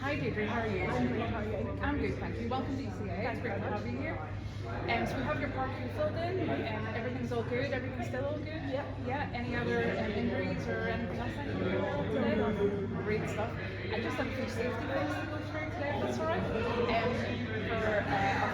Hi Deirdre, how are you? I'm great, how are you? I'm good, thank you. Welcome to ECA. It's great to have you here. So we have your parking filled in, and everything's all good. Everything's still all good. Yep. Yeah. Any other injuries or anything else I can be aware of today? Great stuff. I just have a few safety things to go through today, if that's all right. For our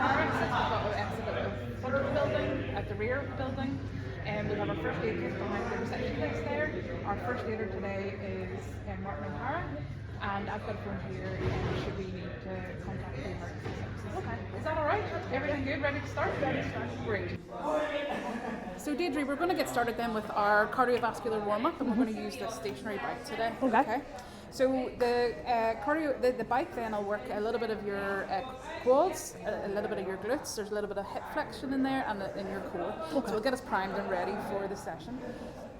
fire exits, we've got an exit at the front of the building, at the rear of the building. And we have our first aid kit behind the reception desk there. Our first aider today is Martin O'Hara. And I've got a phone here, and should we need to contact the emergency services? Okay. Is that all right? Everything good? Ready to start? Ready to start. Great. So Deirdre, we're going to get started then with our cardiovascular warm-up, and we're going to use the stationary bike today. Okay. So the bike then will work a little bit of your quads, a little bit of your glutes. There's a little bit of hip flexion in there and in your core. Okay. So it'll get us primed and ready for the session.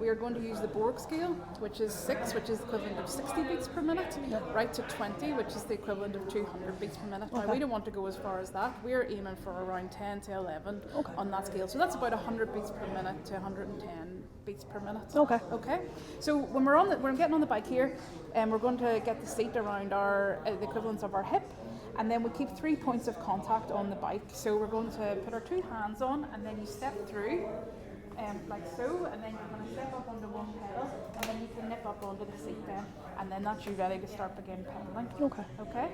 We are going to use the Borg scale, which is 6, which is the equivalent of 60 beats per minute, right to 20, which is the equivalent of 200 beats per minute. Okay. Now, we don't want to go as far as that. We're aiming for around 10 to 11 on that scale. So that's about 100 beats per minute to 110 beats per minute. Okay. Okay. So when we're getting on the bike here, and we're going to get the seat around our the equivalence of our hip, and then we keep 3 points of contact on the bike. So we're going to put our 2 hands on, and then you step through. Like so, and then you're going to step up onto one pedal, and then you can nip up onto the seat then, and then that's you ready to start begin pedaling. Okay. Okay?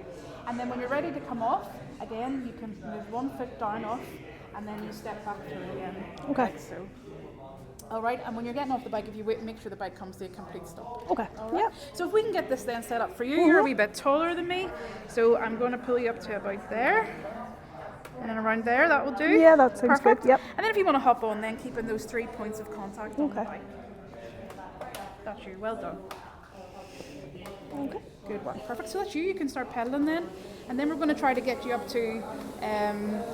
And then when you're ready to come off, again, you can move 1 foot down off, and then you step back through again. Okay. Like so. All right, and when you're getting off the bike, if you make sure the bike comes to a complete stop. Okay. All right. Yep. So if we can get this then set up for you, you're a wee bit taller than me, so I'm going to pull you up to about there. And then around there, that will do? Yeah, that sounds perfect. good, yep. And then if you want to hop on, then keeping those 3 points of contact on the Okay. bike. That's you, well done. Okay. Good one, perfect. So that's you, you can start pedaling then. And then we're going to try to get you up to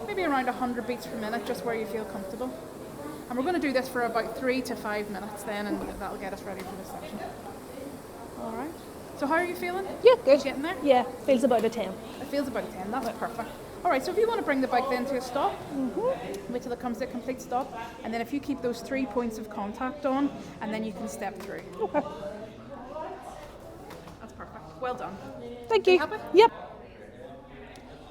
maybe around 100 beats per minute, just where you feel comfortable. And we're going to do this for about 3 to 5 minutes then, and that'll get us ready for the session. All right. So how are you feeling? Yeah, good. Getting there? Yeah, feels about a 10. It feels about a 10, that's perfect. All right, so if you want to bring the bike then to a stop, wait till it comes to a complete stop, and then if you keep those 3 points of contact on, and then you can step through. Okay. That's perfect. Well done. Thank You you. happy? Yep.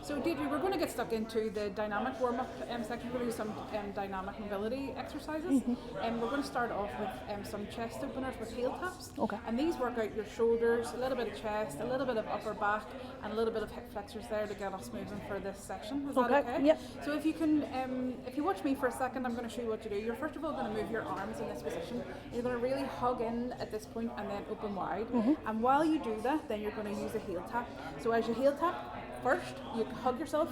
So Deirdre, we're going to get stuck into the dynamic warm-up section. We're going to do some dynamic mobility exercises. And we're going to start off with some chest openers with heel taps. Okay. And these work out your shoulders, a little bit of chest, a little bit of upper back, and a little bit of hip flexors there to get us moving for this section. Is that okay? Yep. So if you can, if you watch me for a second, I'm going to show you what to do. You're first of all going to move your arms in this position. You're going to really hug in at this point and then open wide. And while you do that, then you're going to use a heel tap. So as you heel tap, first, you hug yourself,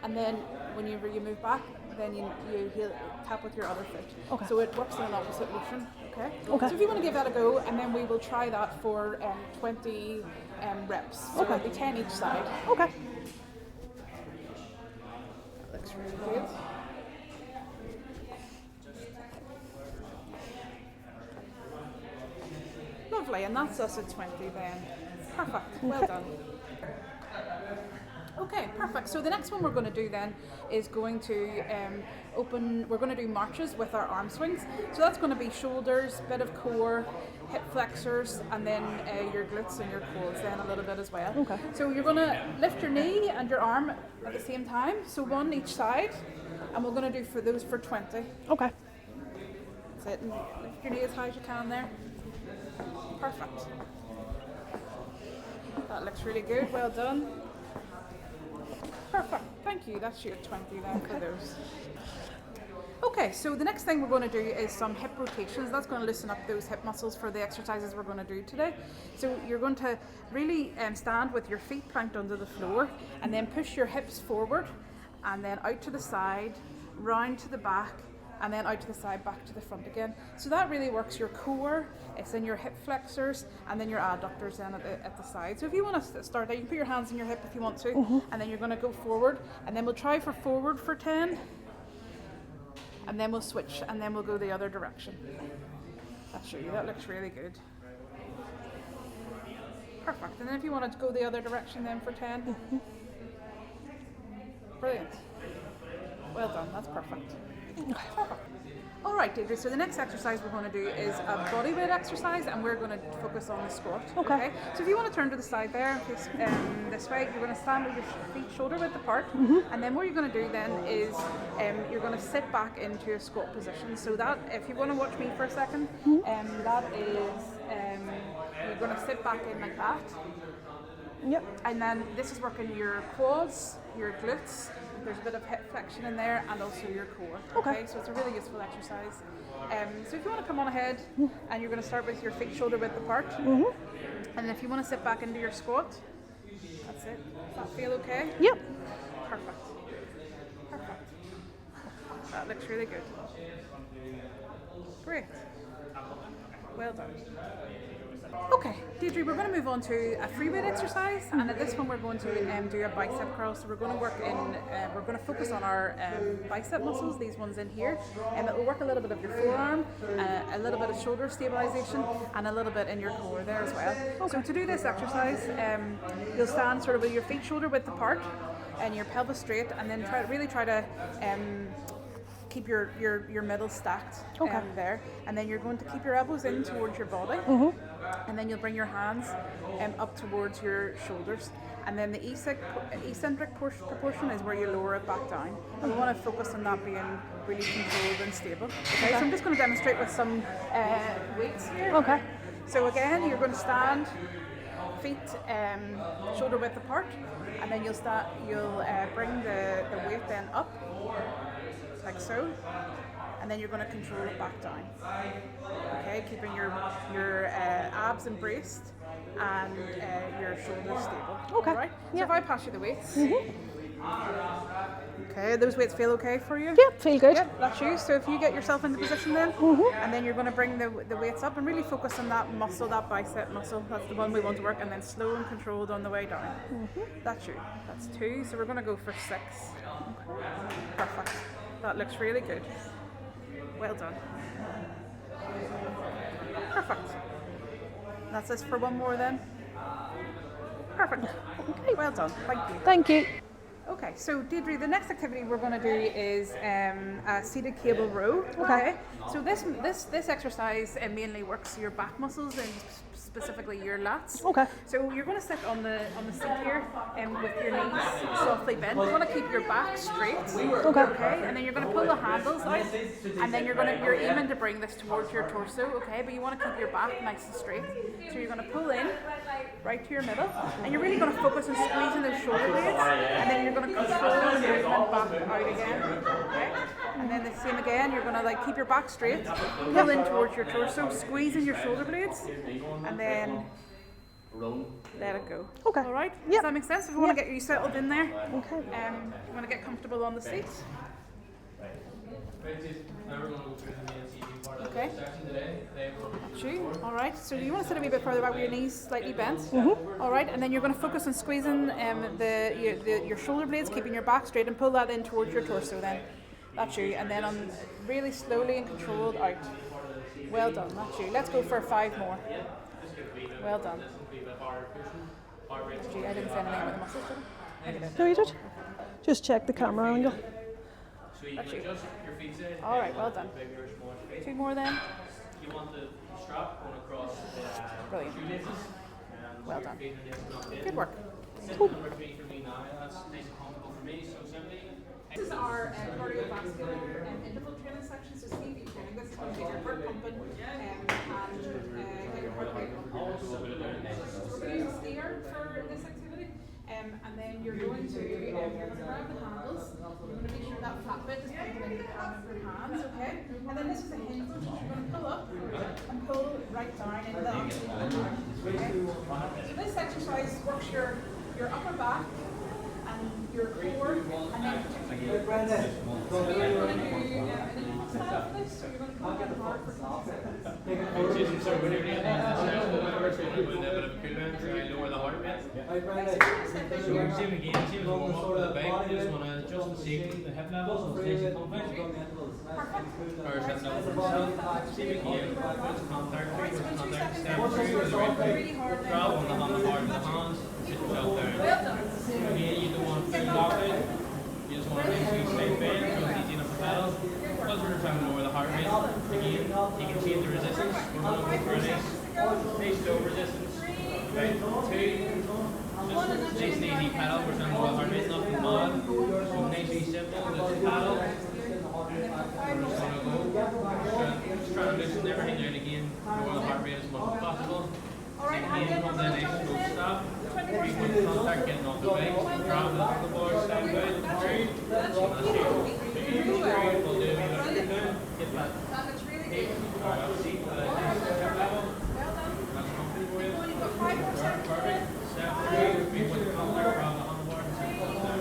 and then when you move back, then you heel tap with your other foot. Okay. So it works in an opposite motion. Okay. Okay. So if you want to give that a go, and then we will try that for 20 reps. So it'll be 10 each side. Okay. That looks really good. Lovely, and that's us at 20 then. Perfect. Well done. Okay, perfect. So the next one we're going to do then is going to we're going to do marches with our arm swings. So that's going to be shoulders, bit of core, hip flexors, and then your glutes and your quads then a little bit as well. Okay. So you're going to lift your knee and your arm at the same time. So 1 each side, and we're going to do for those for 20. Okay. That's it. And lift your knee as high as you can there. Perfect. That looks really good. Well done. Perfect, thank you. That's your 20 then for those. Okay, so the next thing we're going to do is some hip rotations. That's going to loosen up those hip muscles for the exercises we're going to do today. So you're going to really stand with your feet planked under the floor, and then push your hips forward, and then out to the side, round to the back, and then out to the side, back to the front again. So that really works your core, it's in your hip flexors, and then your adductors then at the side. So if you want to start that, you can put your hands on your hip if you want to, and then you're going to go forward, and then we'll try for forward for 10, and then we'll switch, and then we'll go the other direction. I'll show you, that looks really good. Perfect, and then if you wanted to go the other direction then for 10. Brilliant. Well done, that's perfect. Alright, Deirdre, so the next exercise we're going to do is a body weight exercise, and we're going to focus on the squat. Okay. So if you want to turn to the side there, face, this way, you're going to stand with your feet shoulder width apart, and then what you're going to do then is you're going to sit back into a squat position. So that, if you want to watch me for a second, that is, you're going to sit back in like that. Yep. And then this is working your quads, your glutes, there's a bit of hip flexion in there, and also your core. Okay. So it's a really useful exercise. So if you want to come on ahead, and you're going to start with your feet shoulder width apart, and then if you want to sit back into your squat, that's it. Does that feel okay? Yep. Perfect. Perfect. That looks really good. Great. Well done. Okay, Deirdre, we're going to move on to a free weight exercise, and at this one we're going to do a bicep curl. So we're going to we're going to focus on our bicep muscles, these ones in here, and it will work a little bit of your forearm, a little bit of shoulder stabilization, and a little bit in your core there as well. Okay. So to do this exercise, you'll stand sort of with your feet shoulder width apart, and your pelvis straight, and then try to keep your middle stacked there, and then you're going to keep your elbows in towards your body, and then you'll bring your hands up towards your shoulders, and then the eccentric proportion is where you lower it back down, and we want to focus on that being really controlled and stable. Okay, so I'm just going to demonstrate with some weights here. Okay. So again, you're going to stand feet shoulder width apart, and then you'll bring the weight then up like so, and then you're going to control it back down. Okay, keeping your abs embraced and your shoulders stable. Okay. All right. So if I pass you the weights. Okay, those weights feel okay for you? Yep, feel good. Yep, that's you. So if you get yourself into position then, and then you're going to bring the weights up and really focus on that muscle, that bicep muscle. That's the one we want to work, and then slow and controlled on the way down. That's you. That's 2. So we're going to go for 6. Perfect. That looks really good. Well done. Perfect. That's this for one more then. Perfect. Okay. Well done. Thank you. Thank you. Okay, so Deirdre, the next activity we're going to do is a seated cable row. Okay. So this exercise mainly works your back muscles and specifically your lats. Okay. So you're going to sit on the seat here with your knees softly bent. You want to keep your back straight. Okay. Okay. And then you're going to pull the handles out, and then you're aiming to bring this towards your torso. Okay. But you want to keep your back nice and straight. So you're going to pull in right to your middle, and you're really going to focus on squeezing those shoulder blades, and then you're going to control the movement back out again. Okay. And then the same again. You're going to keep your back straight, pull in towards your torso, squeezing your shoulder blades, and then let it go. Okay. All right. Yep. Does that make sense? If you want to get you settled in there, Okay. you want to get comfortable on the seat. Okay. That's you. All right. So you want to sit a wee bit further back with your knees slightly bent. All right. And then you're going to focus on squeezing your shoulder blades, keeping your back straight, and pull that in towards your torso. Then that's you. And then on really slowly and controlled out. Well done. That's you. Let's go for 5 more. Well done. That's you. I didn't say anything about the muscles, did I? I did. No, you did. Just check the camera angle. That's you. All right. Well done. 2 more then. You want the strap going across the Brilliant. shoelaces. Well done. Good work. Number 3 for me now. That's nice and comfortable for me. So simply. This is our cardiovascular interval training section. So speed training. This is going to get your heart pumping and get your heart rate up. So we're going to use a steer for this activity, and then you're going to grab the handles. You're going to make sure that flat bit is pumping into the palm of your hands. Okay. And then this is a hinge which you're going to pull up and pull right down into the arm. Okay. So this exercise works your upper back and your core, and then particularly your legs. So we are going to do an interval style for this, so you're going to come down hard for 20 seconds. So when you're doing this, we're doing a bit of a cool down to try and lower the heart rate. So we're same again, same as warm up for the bike. You just want to adjust the safety, the hip levels, so it's nice and comfy. Or set up for yourself. Same again, what's contact, what's contact, step through, grab on the hard of the hands, sit yourself down. Again, you don't want to feel locked in. You just want to make sure you stay bent, so it's easy enough to pedal. Because we're trying to lower the heart rate, pedal, we're trying to lower the heart rate, nothing mad. So nice and simple, just pedal. Just trying to loosen everything out again, lower the heart rate as much as possible. Again, come down nice and slow stop. Frequent contact getting off the bike, grab the handlebars, step out, and through. That's it. We'll do a wee bit of cool down, get that hip or that seat to the hip level. That's comfy for you. Perfect. Step through, frequent contact, grab the handlebar and step down.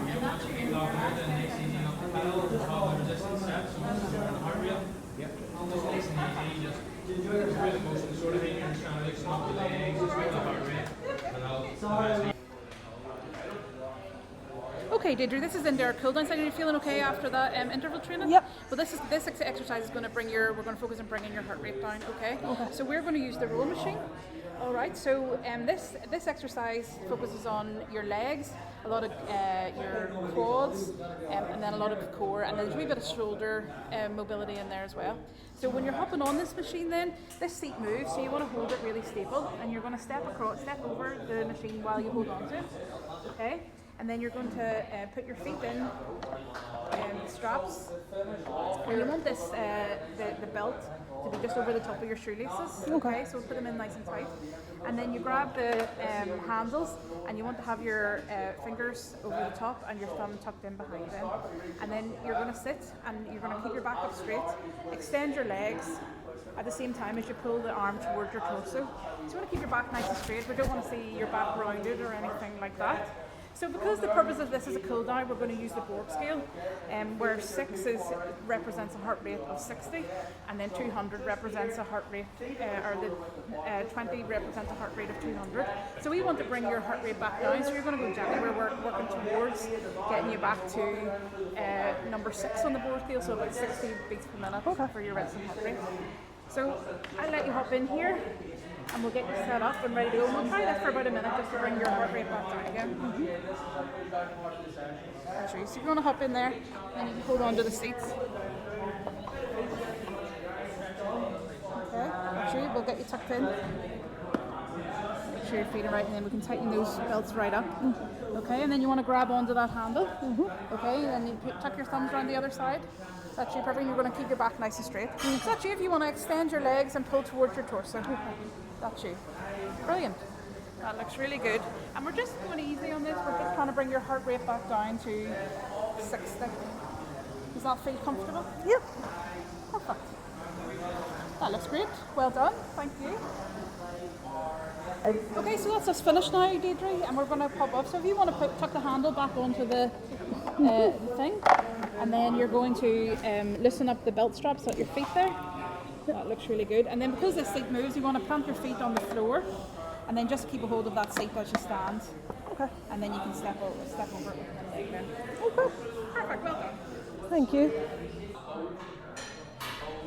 Again, once you keep locking it in, nice easy off the pedal, just follow the resistance steps, so once you're on the heart rate. Just nice and easy, just with the motion sort of thing, you're just trying to loosen up the legs, just with the heart rate, and that'll eventually. Okay, Deirdre, this is into our cool down side. Are you feeling okay after that interval training? Yep. Well, this exercise is going to bring we're going to focus on bringing your heart rate down, okay? So we're going to use the row machine. All right, so this exercise focuses on your legs, a lot of your quads, and then a lot of core, and there's a wee bit of shoulder mobility in there as well. So when you're hopping on this machine then, this seat moves, so you want to hold it really stable, and you're going to step over the machine while you hold on to it, okay? And then you're going to put your feet in the straps, and you want this the belt to be just over the top of your shoelaces. Okay, so put them in nice and tight, and then you grab the handles, and you want to have your fingers over the top and your thumb tucked in behind them. And then you're going to sit, and you're going to keep your back up straight, extend your legs at the same time as you pull the arm towards your torso. So you want to keep your back nice and straight. We don't want to see your back rounded or anything like that. So because the purpose of this is a cool down, we're going to use the Borg scale, where 6 represents a heart rate of 60, and then 200 represents a heart rate, or the 20 represents a heart rate of 200. So we want to bring your heart rate back down, so you're going to go gently. We're working towards getting you back to number 6 on the Borg scale, so about 60 beats per minute for your resting heart rate. So I'll let you hop in here, and we'll get you set up and ready to go. And we'll try this for about a minute just to bring your heart rate back down again. So if you want to hop in there, then you can hold on to the seats. Okay, actually, we'll get you tucked in. Make sure your feet are right, and then we can tighten those belts right up. Okay, and then you want to grab onto that handle. Okay, and then you tuck your thumbs around the other side. That's you, perfect. You're going to keep your back nice and straight. So that's you if you want to extend your legs and pull towards your torso. That's you. Brilliant. That looks really good. And we're just going easy on this. We're just trying to bring your heart rate back down to 60. Does that feel comfortable? Yep. Perfect. That looks great. Well done. Thank you. Okay, so that's us finished now, Deirdre, and we're going to pop up. So if you want to tuck the handle back onto the thing, and then you're going to loosen up the belt straps at your feet there. That looks really good. And then because this seat moves, you want to plant your feet on the floor, and then just keep a hold of that seat as you stand. Okay. And then you can step over it with one leg then. Okay. Perfect. Well done. Thank you.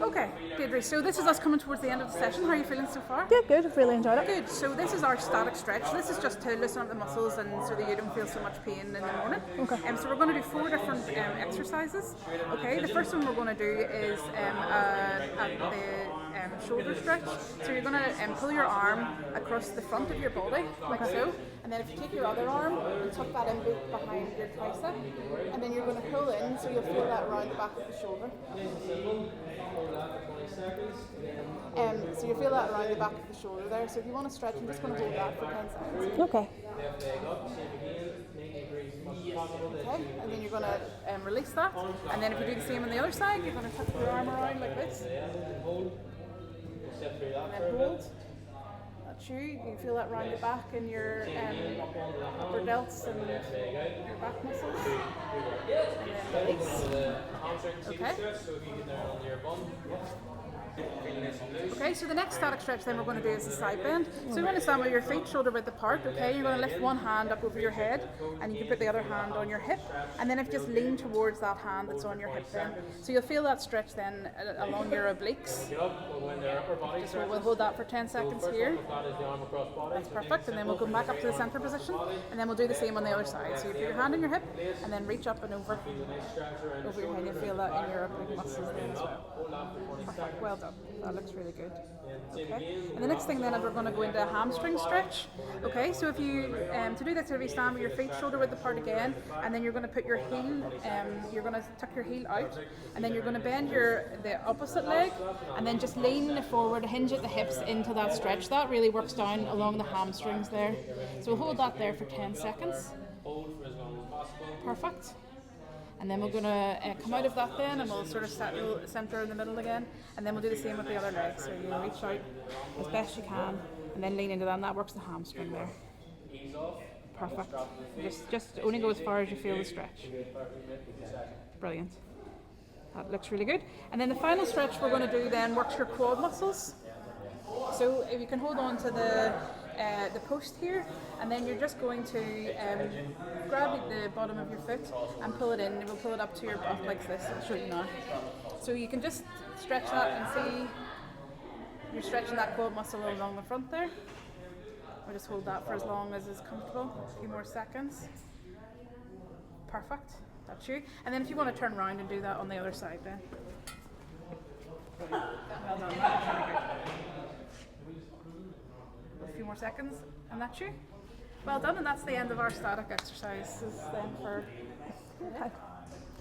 Okay, Deirdre, so this is us coming towards the end of the session. How are you feeling so far? Yeah, good. I've really enjoyed it. Good. So this is our static stretch. This is just to loosen up the muscles and so that you don't feel so much pain in the morning. Okay. So we're going to do 4 different exercises. Okay. The first one we're going to do is the shoulder stretch. So you're going to pull your arm across the front of your body, like so. And then if you take your other arm and tuck that in behind your tricep, and then you're going to pull in, so you'll feel that around the back of the shoulder. So you feel that around the back of the shoulder there. So if you want to stretch, I'm just going to hold that for 10 seconds. Okay. Okay, and then you're going to release that. And then if you do the same on the other side, you're going to tuck your arm around like this. And then hold. That's you. You can feel that around the back in your upper delts and your back muscles. And then release. Okay. Okay, so the next static stretch then we're going to do is a side bend. So you want to stand with your feet shoulder width apart, okay? You're going to lift one hand up over your head, and you can put the other hand on your hip, and then if you just lean towards that hand that's on your hip then. So you'll feel that stretch then along your obliques. So we'll hold that for 10 seconds here. That's perfect, and then we'll go back up to the center position, and then we'll do the same on the other side. So you put your hand on your hip, and then reach up and over your head. You'll feel that in your oblique muscles then as well. Perfect, well done. done. That looks really good. Okay. And the next thing then is we're going to go into a hamstring stretch. Okay, so if you, to do this, if you stand with your feet shoulder width apart again, and then you're going to put your heel, you're going to tuck your heel out, and then you're going to bend the opposite leg, and then just lean forward, hinge at the hips into that stretch. That really works down along the hamstrings there. So we'll hold that there for 10 seconds. Hold for as long as possible. Perfect. And then we're going to come out of that then, and we'll sort of center in the middle again, and then we'll do the same with the other leg. So you reach out as best you can, and then lean into that, and that works the hamstring there. Ease off. Perfect. Just only go as far as you feel the stretch. Brilliant. That looks really good. And then the final stretch we're going to do then works your quad muscles. So if you can hold on to the post here, and then you're just going to grab the bottom of your foot and pull it in. We'll pull it up to your butt like this. I'll show you now. So you can just stretch that and see you're stretching that quad muscle along the front there. We'll just hold that for as long as is comfortable. A few more seconds. Perfect. That's you. And then if you want to turn around and do that on the other side then. Well done. That's really good. A few more seconds, and that's you. Well done, and that's the end of our static exercises then for. Okay.